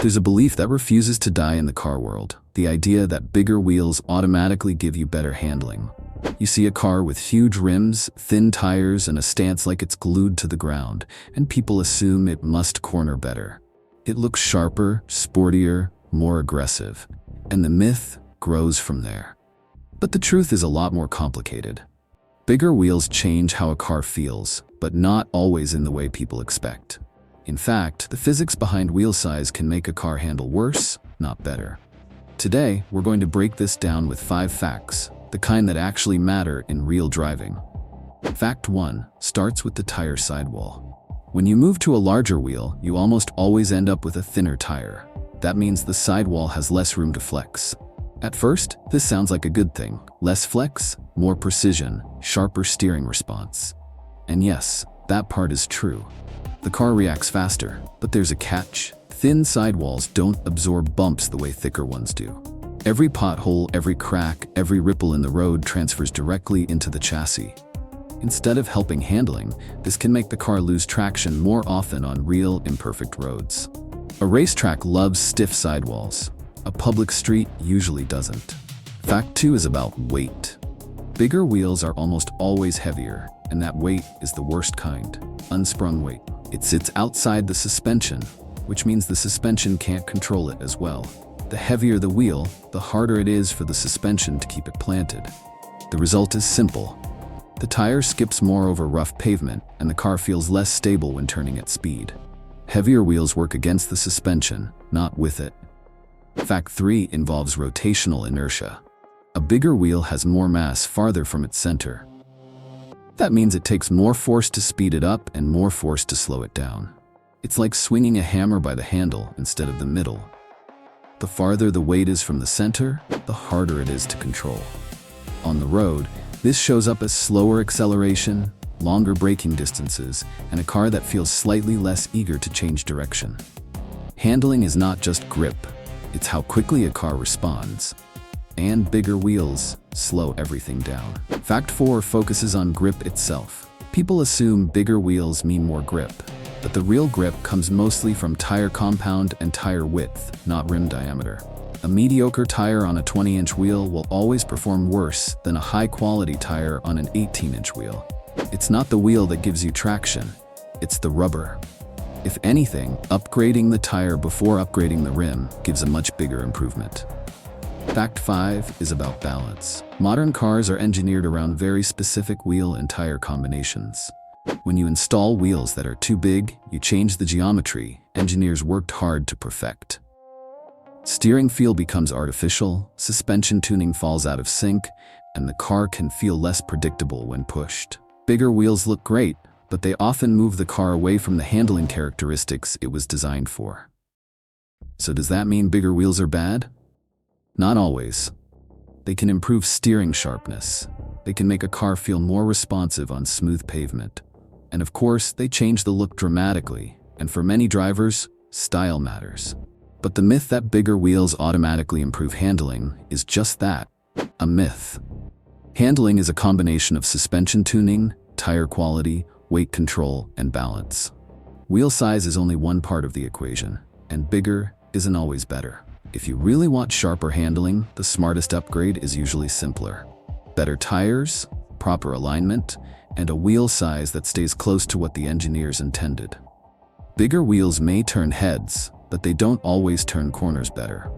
There's a belief that refuses to die in the car world, the idea that bigger wheels automatically give you better handling. You see a car with huge rims, thin tires, and a stance like it's glued to the ground, and people assume it must corner better. It looks sharper, sportier, more aggressive, and the myth grows from there. But the truth is a lot more complicated. Bigger wheels change how a car feels, but not always in the way people expect. In fact, the physics behind wheel size can make a car handle worse, not better. Today, we're going to break this down with 5 facts, the kind that actually matter in real driving. Fact 1 starts with the tire sidewall. When you move to a larger wheel, you almost always end up with a thinner tire. That means the sidewall has less room to flex. At first, this sounds like a good thing. Less flex, more precision, sharper steering response. And yes, that part is true. The car reacts faster, but there's a catch. Thin sidewalls don't absorb bumps the way thicker ones do. Every pothole, every crack, every ripple in the road transfers directly into the chassis. Instead of helping handling, this can make the car lose traction more often on real, imperfect roads. A racetrack loves stiff sidewalls. A public street usually doesn't. Fact 2 is about weight. Bigger wheels are almost always heavier, and that weight is the worst kind, unsprung weight. It sits outside the suspension, which means the suspension can't control it as well. The heavier the wheel, the harder it is for the suspension to keep it planted. The result is simple. The tire skips more over rough pavement, and the car feels less stable when turning at speed. Heavier wheels work against the suspension, not with it. Fact 3 involves rotational inertia. A bigger wheel has more mass farther from its center. That means it takes more force to speed it up and more force to slow it down. It's like swinging a hammer by the handle instead of the middle. The farther the weight is from the center, the harder it is to control. On the road, this shows up as slower acceleration, longer braking distances, and a car that feels slightly less eager to change direction. Handling is not just grip, it's how quickly a car responds. And bigger wheels slow everything down. Fact 4 focuses on grip itself. People assume bigger wheels mean more grip, but the real grip comes mostly from tire compound and tire width, not rim diameter. A mediocre tire on a 20-inch wheel will always perform worse than a high-quality tire on an 18-inch wheel. It's not the wheel that gives you traction, it's the rubber. If anything, upgrading the tire before upgrading the rim gives a much bigger improvement. Fact 5 is about balance. Modern cars are engineered around very specific wheel and tire combinations. When you install wheels that are too big, you change the geometry engineers worked hard to perfect. Steering feel becomes artificial, suspension tuning falls out of sync, and the car can feel less predictable when pushed. Bigger wheels look great, but they often move the car away from the handling characteristics it was designed for. So does that mean bigger wheels are bad? Not always. They can improve steering sharpness. They can make a car feel more responsive on smooth pavement. And of course, they change the look dramatically, and for many drivers, style matters. But the myth that bigger wheels automatically improve handling is just that, a myth. Handling is a combination of suspension tuning, tire quality, weight control, and balance. Wheel size is only one part of the equation, and bigger isn't always better. If you really want sharper handling, the smartest upgrade is usually simpler. Better tires, proper alignment, and a wheel size that stays close to what the engineers intended. Bigger wheels may turn heads, but they don't always turn corners better.